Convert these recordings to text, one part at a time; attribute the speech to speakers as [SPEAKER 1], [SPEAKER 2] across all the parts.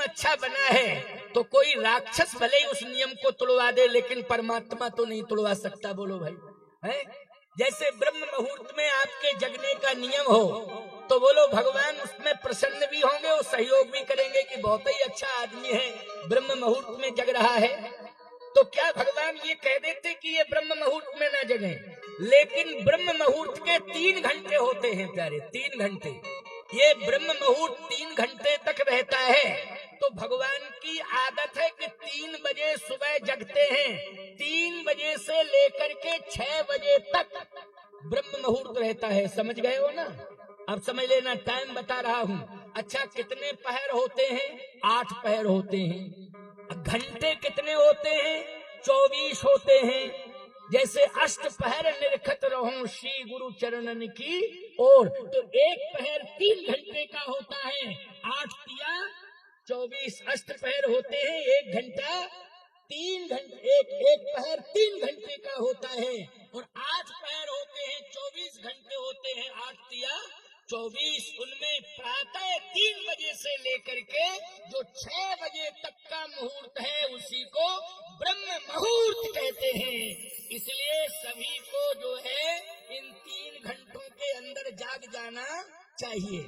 [SPEAKER 1] अच्छा बना है तो कोई राक्षस भले ही उस नियम को तोड़वा दे, लेकिन परमात्मा तो नहीं तोड़वा सकता। बोलो भाई, है? जैसे ब्रह्म मुहूर्त में आपके जगने का नियम हो तो बोलो भगवान उसमें प्रसन्न भी होंगे और सहयोग भी करेंगे कि बहुत ही अच्छा आदमी है, ब्रह्म मुहूर्त में जग रहा है। तो क्या भगवान ये कह देते कि ये ब्रह्म मुहूर्त में ना जगे? लेकिन ब्रह्म मुहूर्त के 3 घंटे होते हैं प्यारे, 3 घंटे। ये ब्रह्म मुहूर्त 3 घंटे तक रहता है। तो भगवान की आदत है कि 3 बजे सुबह जगते हैं, 3 बजे से लेकर के 6 बजे तक ब्रह्म मुहूर्त रहता है। समझ गए हो ना? अब समझ लेना, टाइम बता रहा हूँ। अच्छा, कितने पहर होते हैं? 8 पहर होते हैं। घंटे कितने होते हैं? 24 होते हैं। जैसे अष्ट पहर निरखत रहो श्री गुरु चरणन की ओर, तो एक पहर 3 घंटे का होता है। 8 तिया 24 अष्ट पहर होते हैं। 1 घंटा 3 घंटे, एक पहर 3 घंटे का होता है और 8 पहर होते हैं, 24 घंटे होते हैं। 8 तिया 24। उनमें प्रातः 3 बजे से लेकर के जो 6 बजे तक का मुहूर्त है उसी को ब्रह्म मुहूर्त कहते हैं। इसलिए सभी को जो है इन 3 घंटों के अंदर जाग जाना चाहिए।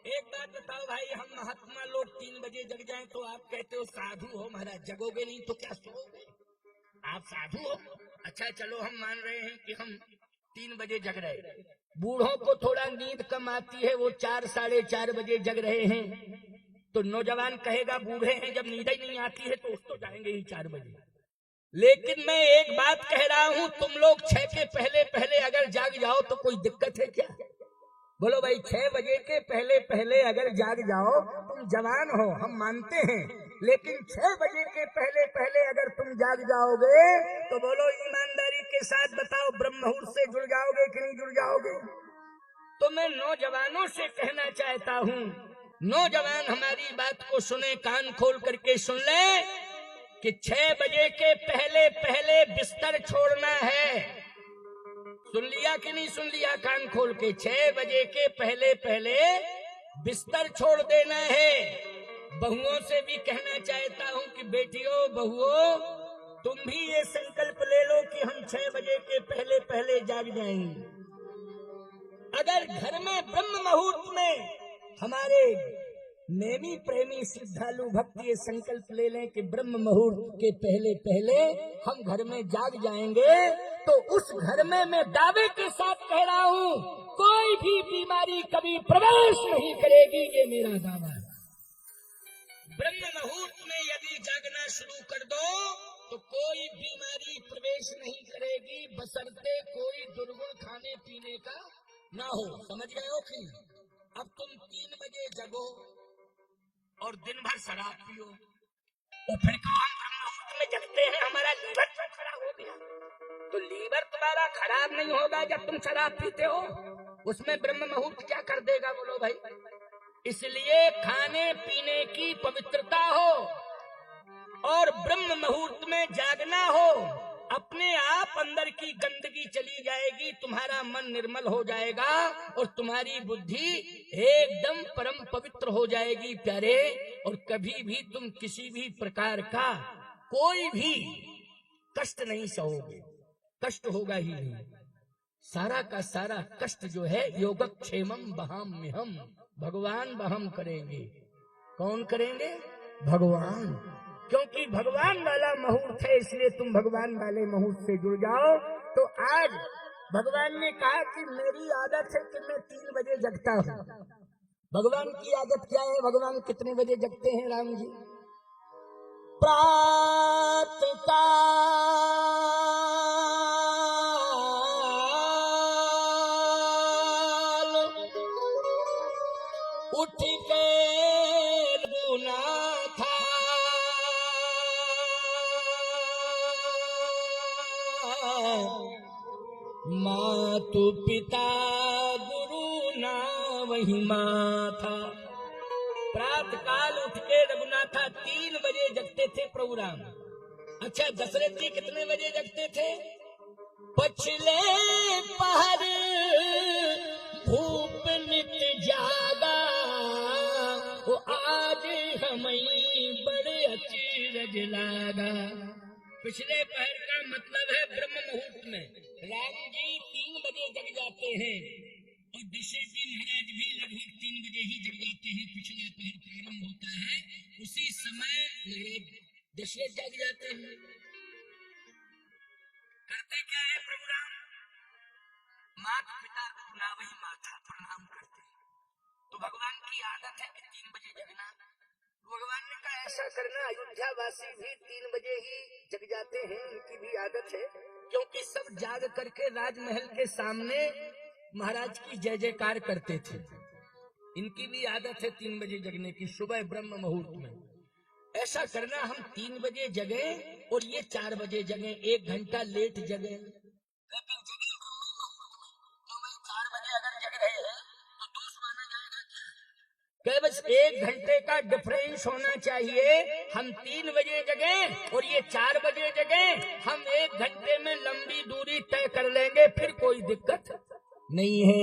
[SPEAKER 1] एक बात बताओ भाई, हम महात्मा लोग 3 बजे जग जाएं तो आप कहते हो साधु हो महाराज, जगोगे नहीं तो क्या सोओगे? आप साधु हो? अच्छा चलो, हम मान रहे हैं कि हम 3 बजे जग रहे। बूढ़ों को थोड़ा नींद कम आती है, वो 4 साढ़े 4 बजे जग रहे हैं। तो नौजवान कहेगा बूढ़े हैं, जब नींद ही नहीं आती है तो उठ तो जाएंगे ही 4 बजे। लेकिन मैं एक बात कह रहा हूं, तुम लोग 6 के पहले पहले अगर जाग जाओ तो कोई दिक्कत है क्या? बोलो भाई, 6 बजे के पहले पहले अगर जाग जाओ, तुम जवान हो, हम मानते हैं। लेकिन 6 बजे के पहले पहले अगर तुम जाग जाओगे तो बोलो ईमानदारी के साथ बताओ, ब्रह्म मुहूर्त से जुड़ जाओगे कि नहीं जुड़ जाओगे? तो मैं नौजवानों से कहना चाहता हूँ, नौजवान हमारी बात को सुने, कान खोल करके सुन ले कि 6 बजे के पहले पहले बिस्तर छोड़ना है। सुन लिया कि नहीं सुन लिया? कान खोल के, 6 बजे के पहले पहले बिस्तर छोड़ देना है। बहुओं से भी कहना चाहता हूँ कि बेटियों बहुओं, तुम भी ये संकल्प ले लो कि हम 6 बजे के पहले पहले जाग जाएंगे। अगर घर में ब्रह्म मुहूर्त में हमारे नेमी प्रेमी श्रद्धालु भक्त ये संकल्प ले लें कि ब्रह्म मुहूर्त के पहले पहले हम घर में जाग जाएंगे, तो उस घर में मैं दावे के साथ कह रहा हूँ कोई भी बीमारी कभी प्रवेश नहीं करेगी। ये मेरा दावा है। ब्रह्म मुहूर्त में यदि जागना शुरू कर दो तो कोई बीमारी प्रवेश नहीं करेगी, बशर्ते कोई दुर्गुण खाने पीने का ना हो। समझ गए हो कि? अब तुम 3 बजे जगो और दिन भर शराब पियो, और फिर कहो हम ब्रह्म मुहूर्त में जगते हैं, हमारा लीवर खराब हो गया। तो लीवर तुम्हारा खराब नहीं होगा जब तुम शराब पीते हो, उसमें ब्रह्म मुहूर्त क्या कर देगा? बोलो भाई। इसलिए खाने पीने की पवित्रता हो और ब्रह्म मुहूर्त में जागना हो, अपने आप अंदर की गंदगी चली जाएगी, तुम्हारा मन निर्मल हो जाएगा और तुम्हारी बुद्धि एकदम परम पवित्र हो जाएगी प्यारे। और कभी भी तुम किसी भी प्रकार का कोई भी कष्ट नहीं सहोगे, कष्ट होगा ही नहीं। सारा का सारा कष्ट जो है योगक्षेमम बहाम्यहम, भगवान बहम करेंगे। कौन करेंगे? भगवान। क्योंकि भगवान वाला मुहूर्त है, इसलिए तुम भगवान वाले मुहूर्त से जुड़ जाओ। तो आज भगवान ने कहा कि मेरी आदत है कि मैं 3 बजे जगता हूँ। भगवान की आदत क्या है? भगवान कितने बजे जगते हैं राम जी? प्रातः काल उठ के रघुनाथा मातु पिता गुरु ना वही माथा। प्रातः काल उठ के रघुनाथा 3 बजे जगते थे प्रभु राम। अच्छा, दशरथ जी कितने बजे जगते थे? पछले पहर भूप नित जागा, वो आज हमें बड़े अचरज लागा। पिछले पहर का मतलब है ब्रह्म मुहूर्त में राम जी 3 बजे जग जाते हैं और दशरथ जी महाराज भी लगभग 3 बजे ही जग जाते हैं। पिछला पहर प्रारंभ होता है उसी समय दशरथ जग जाते हैं। करते क्या है प्रभु राम? माता पिता ना वही माथा प्रणाम करते हैं। तो भगवान की आदत है कि 3 बजे जगना। भगवान ने कहा ऐसा करना। अयोध्या वासी भी 3 बजे ही जग जाते हैं, इनकी भी आदत है, क्योंकि सब जाग करके राजमहल के सामने महाराज की जय जयकार करते थे। इनकी भी आदत है 3 बजे जगने की, सुबह ब्रह्म मुहूर्त में। ऐसा करना हम 3 बजे जगे और ये 4 बजे जगे, 1 घंटा लेट जगे। लेकिन जगे 4 बजे अगर जग रहे हैं तो दोष माना जाएगा क्या? बस 1 घंटे का डिफरेंस होना चाहिए। हम 3 बजे जगे और ये 4 बजे जगे, हम 1 घंटे में लंबी दूरी तय कर लेंगे, फिर कोई दिक्कत नहीं है।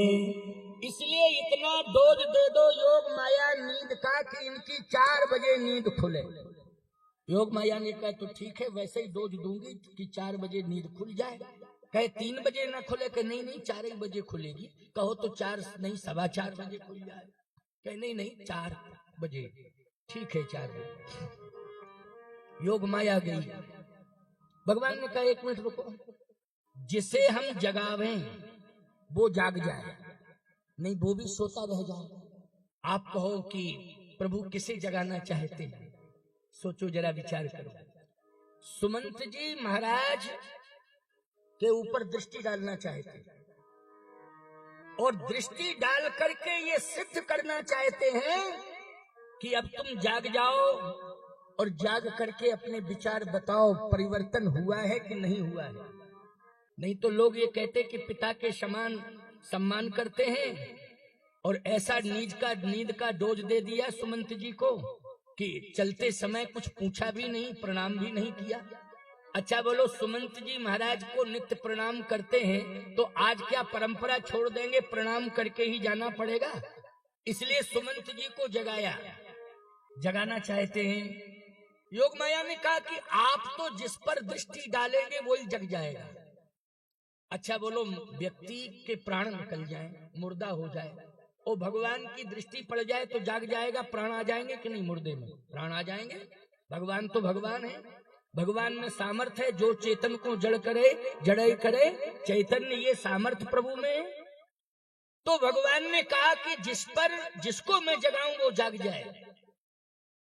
[SPEAKER 1] इसलिए इतना डोज दे दो योग माया नींद का कि इनकी 4 बजे नींद खुले। योग माया ने कहा तो ठीक है, वैसे ही डोज दूंगी कि 4 बजे नींद खुल जाए। कहे 3 बजे ना खुले? कि नहीं नहीं 4 ही बजे खुलेगी। कहो तो 4 नहीं 4:15 बजे खुल जाए। कहे नहीं नहीं 4 बजे ठीक है, 4 बजे। योग माया गई। भगवान ने कहा 1 मिनट रुको, जिसे हम जगावें वो जाग जाए, नहीं वो भी सोता रह जाए। आप कहो कि प्रभु किसे जगाना चाहते हैं? सोचो जरा, विचार करो। सुमंत जी महाराज के ऊपर दृष्टि डालना चाहते और दृष्टि डाल करके ये सिद्ध करना चाहते हैं कि अब तुम जाग जाओ और जाग करके अपने विचार बताओ, परिवर्तन हुआ है कि नहीं हुआ है। नहीं तो लोग ये कहते कि पिता के समान सम्मान करते हैं और ऐसा नींद का डोज दे दिया सुमंत जी को कि चलते समय कुछ पूछा भी नहीं, प्रणाम भी नहीं किया। अच्छा बोलो, सुमंत जी महाराज को नित्य प्रणाम करते हैं तो आज क्या परंपरा छोड़ देंगे? प्रणाम करके ही जाना पड़ेगा। इसलिए सुमंत जी को जगाना चाहते हैं। योग माया ने कहा कि आप तो जिस पर दृष्टि डालेंगे वही जग जाएगा। अच्छा बोलो, व्यक्ति के प्राण निकल जाए, मुर्दा हो जाए और भगवान की दृष्टि पड़ जाए तो जाग जाएगा? प्राण आ जाएंगे कि नहीं? मुर्दे में प्राण आ जाएंगे। भगवान तो भगवान है, भगवान में सामर्थ्य है। जो चेतन को जड़ करे जड़ई करे, चैतन्य ये सामर्थ्य प्रभु में है। तो भगवान ने कहा कि जिसको मैं जगाऊं वो जाग जाए।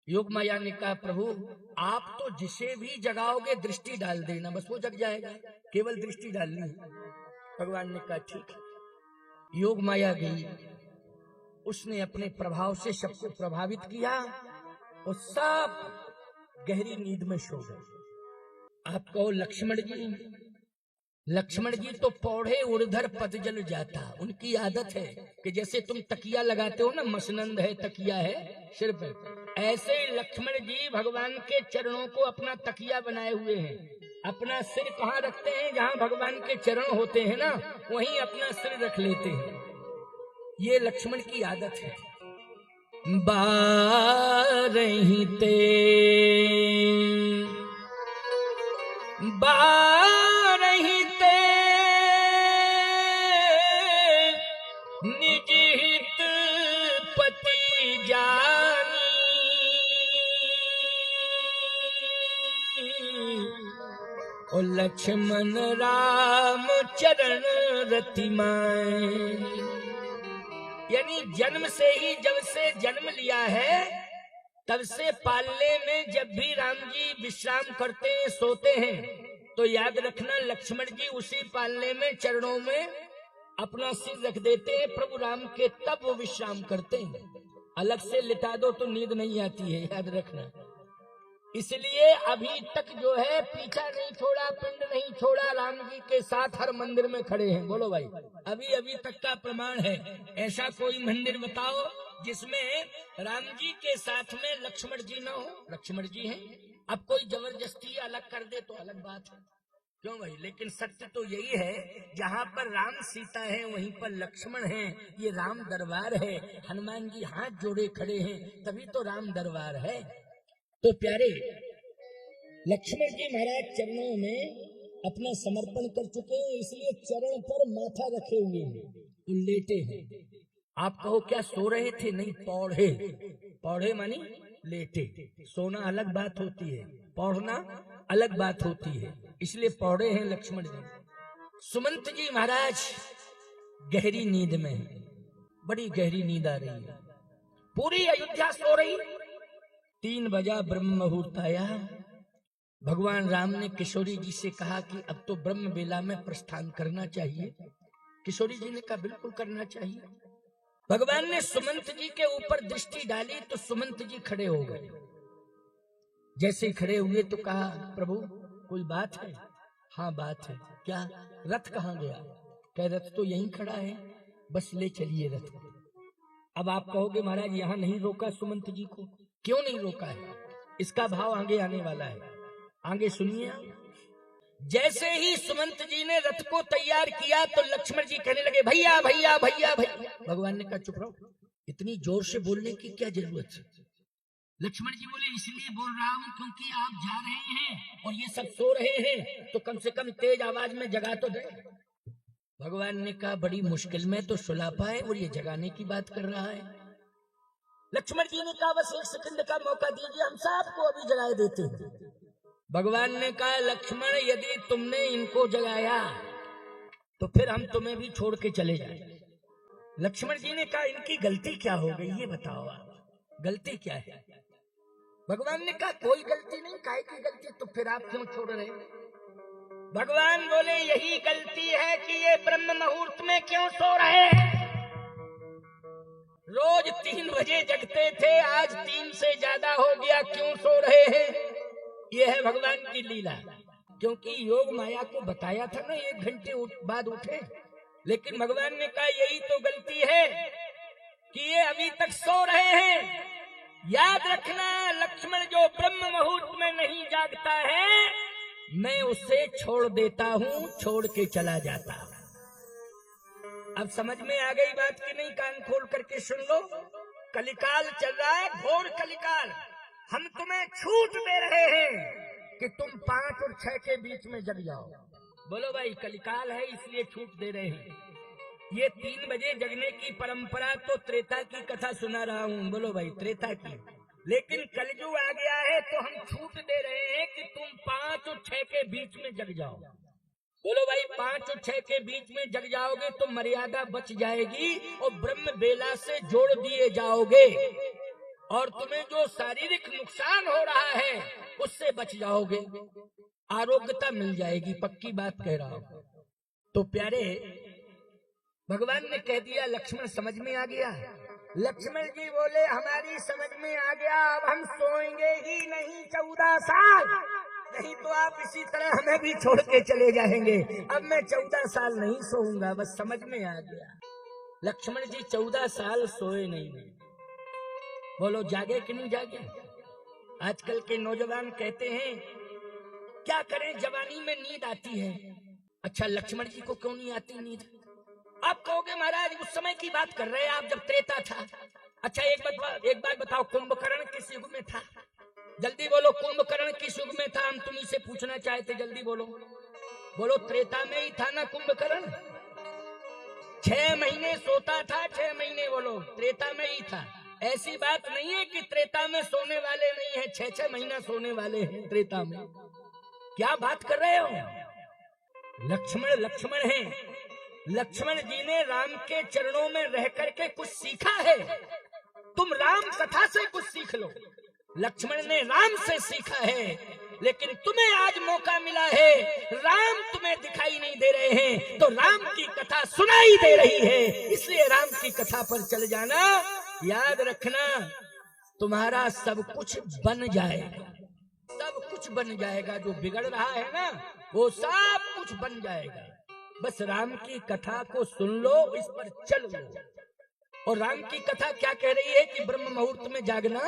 [SPEAKER 1] योग माया ने कहा प्रभु आप तो जिसे भी जगाओगे दृष्टि डाल देना, बस वो जग जाएगा, केवल दृष्टि डालनी है। भगवान ने कहा ठीक है। योग माया गई, उसने अपने प्रभाव से सबको प्रभावित किया और सब गहरी नींद में सो गए। आप कहो लक्ष्मण जी तो पौड़े उड़धर पतजल जाता। उनकी आदत है कि जैसे तुम तकिया लगाते हो ना, मसनंद है तकिया है सिर पे, ऐसे लक्ष्मण जी भगवान के चरणों को अपना तकिया बनाए हुए हैं। अपना सिर कहाँ रखते हैं? जहाँ भगवान के चरण होते हैं ना, वहीं अपना सिर रख लेते हैं। ये लक्ष्मण की आदत है। बारही ते निज हित पति जानी, और लक्ष्मण राम चरण रति माए। यानी जन्म से ही, जब से जन्म लिया है तब से पालने में जब भी राम जी विश्राम करते हैं, सोते हैं, तो याद रखना लक्ष्मण जी उसी पालने में चरणों में अपना सिर रख देते हैं प्रभु राम के, तब वो विश्राम करते हैं। अलग से लिटा दो तो नींद नहीं आती है, याद रखना। इसलिए अभी तक जो है पीछा नहीं छोड़ा, पिंड नहीं छोड़ा, राम जी के साथ हर मंदिर में खड़े हैं। बोलो भाई, अभी तक का प्रमाण है। ऐसा कोई मंदिर बताओ जिसमें राम जी के साथ में लक्ष्मण जी ना हो? लक्ष्मण जी हैं। अब कोई जबरदस्ती अलग कर दे तो अलग बात है। क्यों भाई? लेकिन सत्य तो यही है, जहाँ पर राम सीता है वहीं पर लक्ष्मण है। ये राम दरबार है, हनुमान जी हाथ जोड़े खड़े हैं, तभी तो राम दरबार है। तो प्यारे लक्ष्मण जी महाराज चरणों में अपना समर्पण कर चुके हैं, इसलिए चरण पर माथा रखे हुए हैं, लेटे हैं। आप कहो क्या सो रहे थे? नहीं, पौढ़े। पौढ़े मानी लेटे। सोना अलग बात होती है, पौढ़ना अलग बात होती है, इसलिए पौढ़े हैं लक्ष्मण जी। सुमंत जी महाराज गहरी नींद में, बड़ी गहरी नींद आ रही है, पूरी अयोध्या सो रही। 3 बजा ब्रह्म मुहूर्त आया। भगवान राम ने किशोरी जी से कहा कि अब तो ब्रह्म बेला में प्रस्थान करना चाहिए। किशोरी जी ने कहा बिल्कुल करना चाहिए। भगवान ने सुमंत जी के ऊपर दृष्टि डाली तो सुमंत जी खड़े हो गए। जैसे ही खड़े हुए तो कहा, प्रभु कोई बात है? हाँ बात है। क्या? रथ कहाँ गया? कह रथ तो यहीं खड़ा है, बस ले चलिए रथ को। अब आप कहोगे महाराज यहाँ नहीं रोका सुमंत जी को, क्यों नहीं रोका है? इसका भाव आगे आने वाला है, आगे सुनिए। जैसे ही सुमंत जी ने रथ को तैयार किया तो लक्ष्मण जी कहने लगे भैया भैया भैया भैया। भगवान ने कहा चुप रहो, इतनी जोर से बोलने की क्या जरूरत है? लक्ष्मण जी बोले इसलिए बोल रहा हूँ क्योंकि आप जा रहे हैं और ये सब सो रहे हैं, तो कम से कम तेज आवाज में जगा तो दे। भगवान ने कहा बड़ी मुश्किल में तो सुला पाए और ये जगाने की बात कर रहा है। लक्ष्मण जी ने कहा बस 1 सेकंड का मौका दीजिए, हम सबको अभी जगाए देते हैं। भगवान ने कहा लक्ष्मण यदि तुमने इनको जगाया तो फिर हम तुम्हें भी छोड़ के चले जाएंगे। लक्ष्मण जी ने कहा इनकी गलती क्या हो गई, ये बताओ आप, गलती क्या है? भगवान ने कहा कोई गलती नहीं, काहे की गलती, तो फिर आप क्यों छोड़ रहे? भगवान बोले यही गलती है कि ये ब्रह्म मुहूर्त में क्यों सो रहे हैं। रोज 3 बजे जगते थे, आज 3 से ज्यादा हो गया, क्यों सो रहे हैं? ये है भगवान की लीला। क्योंकि योग माया को बताया था ना 1 घंटे बाद उठे, लेकिन भगवान ने कहा यही तो गलती है कि ये अभी तक सो रहे हैं। याद रखना लक्ष्मण जो ब्रह्म मुहूर्त में नहीं जागता है मैं उसे छोड़ देता हूँ, छोड़ के चला जाता हूँ। अब समझ में आ गई बात की नहीं? कान खोल करके सुन लो। कलिकाल चल रहा है, घोर कलिकाल। हम तुम्हें छूट दे रहे हैं कि तुम 5 और 6 के बीच में जग जाओ। बोलो भाई कलिकाल है इसलिए छूट दे रहे हैं। ये 3 बजे जगने की परंपरा तो त्रेता की कथा सुना रहा हूँ, बोलो भाई त्रेता की। लेकिन कलयुग आ गया है तो हम छूट दे रहे हैं कि तुम 5 और 6 के बीच में जग जाओ। बोलो भाई 5 और 6 के बीच में जग जाओगे तो मर्यादा बच जाएगी और ब्रह्म बेला से जोड़ दिए जाओगे और तुम्हें जो शारीरिक नुकसान हो रहा है उससे बच जाओगे, आरोग्यता मिल जाएगी, पक्की बात कह रहा हूं। तो प्यारे भगवान ने कह दिया, लक्ष्मण समझ में आ गया? लक्ष्मण जी बोले हमारी समझ में आ गया, अब हम सोएंगे ही नहीं 14 साल, नहीं तो आप इसी तरह हमें भी छोड़ के चले जाएंगे। अब मैं 14 साल नहीं सोऊंगा, बस समझ में आ गया। लक्ष्मण जी 14 साल सोए नहीं। बोलो जागे कि नहीं जागे? आजकल के नौजवान कहते हैं क्या करें जवानी में नींद आती है। अच्छा लक्ष्मण जी को क्यों नहीं आती नींद? आप कहोगे महाराज उस समय की बात कर रहे हैं आप जब त्रेता था। अच्छा एक बात बताओ, कुंभकर्ण किस युग में था? जल्दी बोलो, कुंभकर्ण किस युग में था? हम तुम्ही से पूछना चाहते, जल्दी बोलो। बोलो त्रेता में ही था ना कुंभकर्ण? 6 महीने सोता था, 6 महीने, बोलो त्रेता में ही था। ऐसी बात नहीं है कि त्रेता में सोने वाले नहीं है, 6-6 महीना सोने वाले हैं त्रेता में। क्या बात कर रहे हो? लक्ष्मण हैं। लक्ष्मण जी ने राम के चरणों में रह करके कुछ सीखा है। तुम राम कथा से कुछ सीख लो। लक्ष्मण ने राम से सीखा है, लेकिन तुम्हें आज मौका मिला है, राम तुम्हें दिखाई नहीं दे रहे हैं तो राम की कथा सुनाई दे रही है, इसलिए राम की कथा पर चल जाना। याद रखना तुम्हारा सब कुछ बन जाएगा, सब कुछ बन जाएगा। जो बिगड़ रहा है ना वो सब कुछ बन जाएगा। बस राम की कथा को सुन लो, इस पर चल लो। और राम की कथा क्या कह रही है कि ब्रह्म मुहूर्त में जागना,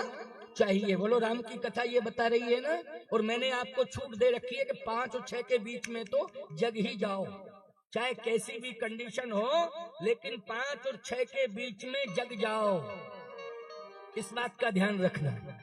[SPEAKER 1] चाहिए। बोलो राम की कथा ये बता रही है ना। और मैंने आपको छूट दे रखी है कि 5 और 6 के बीच में तो जग ही जाओ, चाहे कैसी भी कंडीशन हो, लेकिन 5 और 6 के बीच में जग जाओ। इस बात का ध्यान रखना।